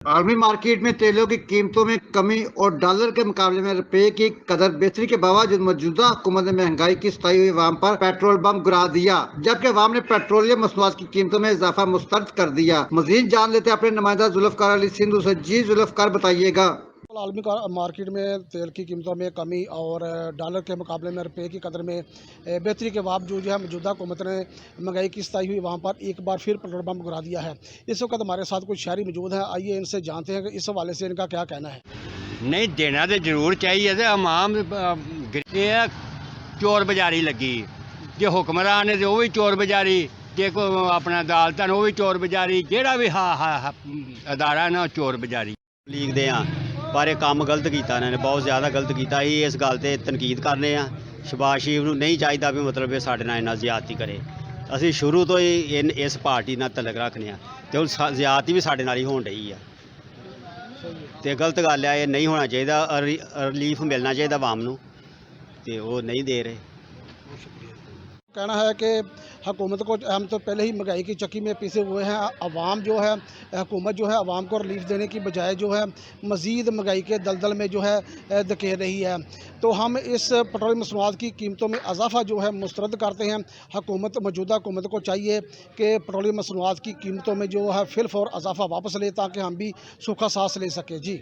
आलमी मार्केट में तेलों की कीमतों में कमी और डॉलर के मुकाबले में रुपए की कदर बेहतरी के बावजूद मौजूदा हुकूमत ने महंगाई की सताई हुई अवाम पर पेट्रोल बम गिरा दिया, जबकि अवाम ने पेट्रोलियम मसनूआत की कीमतों में इजाफा मुस्तरद कर दिया। मजीद जान लेते अपने नुमाइंदा जुल्फकार अली सिंधु से। जी जुल्फकार, बताइएगा। आलमी मार्केट में तेल की कीमतों में कमी और डॉलर के मुकाबले में रुपये की कदर में बेहतरी के बावजूद जो है मौजूदा हुकूमत ने महंगाई की सताई हुई वहाँ पर एक बार फिर पेट्रोल पंप गिरा दिया है। इस वक्त हमारे साथ कुछ शहरी मौजूद हैं, आइए इनसे जानते हैं कि इस हवाले से इनका क्या कहना है। नहीं देना तो जरूर चाहिए थे, अमाम चोर बाजारी लगी जे हुक्मरान है तो वह भी चोर बाजारी, जे को अपना अदालत वो भी चोर बाजारी, जेड़ा भी अदारा ना चोर बाजारी। ਲੀਗ ਦੇ ਆ ਪਰ ਇਹ ਕੰਮ ਗਲਤ ਕੀਤਾ ਇਹਨਾਂ ਨੇ, ਬਹੁਤ ਜ਼ਿਆਦਾ ਗਲਤ ਕੀਤਾ। ਅਸੀਂ ਇਸ ਗੱਲ ਤੇ ਤਨਕੀਦ ਕਰਨੇ ਆ। ਸ਼ਬਾਜ਼ ਸ਼ਰੀਫ ਨੂੰ ਨਹੀਂ ਚਾਹੀਦਾ ਵੀ ਮਤਲਬ ਇਹ ਸਾਡੇ ਨਾਲ ਇੰਨਾ ਜ਼ਿਆਦਤੀ ਕਰੇ। ਅਸੀਂ ਸ਼ੁਰੂ ਤੋਂ ਹੀ ਇਸ ਪਾਰਟੀ ਨਾਲ ਤਲਕ ਰੱਖਦੇ ਆ ਤੇ ਹੁਣ ਜ਼ਿਆਦਤੀ ਵੀ ਸਾਡੇ ਨਾਲ ਹੀ ਹੋਣ ਰਹੀ ਆ ਤੇ ਗਲਤ ਗੱਲ ਆ। ਇਹ ਨਹੀਂ ਹੋਣਾ ਚਾਹੀਦਾ। ਰਿਲੀਫ ਮਿਲਣਾ ਚਾਹੀਦਾ ਆਵਾਮ ਨੂੰ ਤੇ ਉਹ नहीं दे रहे। कहना है कि हुकूमत को हम तो पहले ही महंगाई की चक्की में पिसे हुए हैं। अवाम जो है, हुकूमत जो है अवाम को रिलीफ देने की बजाय जो है मज़ीद महंगाई के दलदल में जो है धकेल रही है। तो हम इस पेट्रोल मसनूआत की कीमतों में इजाफा जो है मुस्तरद करते हैं। मौजूदा हुकूमत को चाहिए कि पेट्रोलियम मसनूआत की कीमतों में जो है फिल फौर इजाफा वापस ले, ताकि हम भी सूखा सांस ले सकें। जी।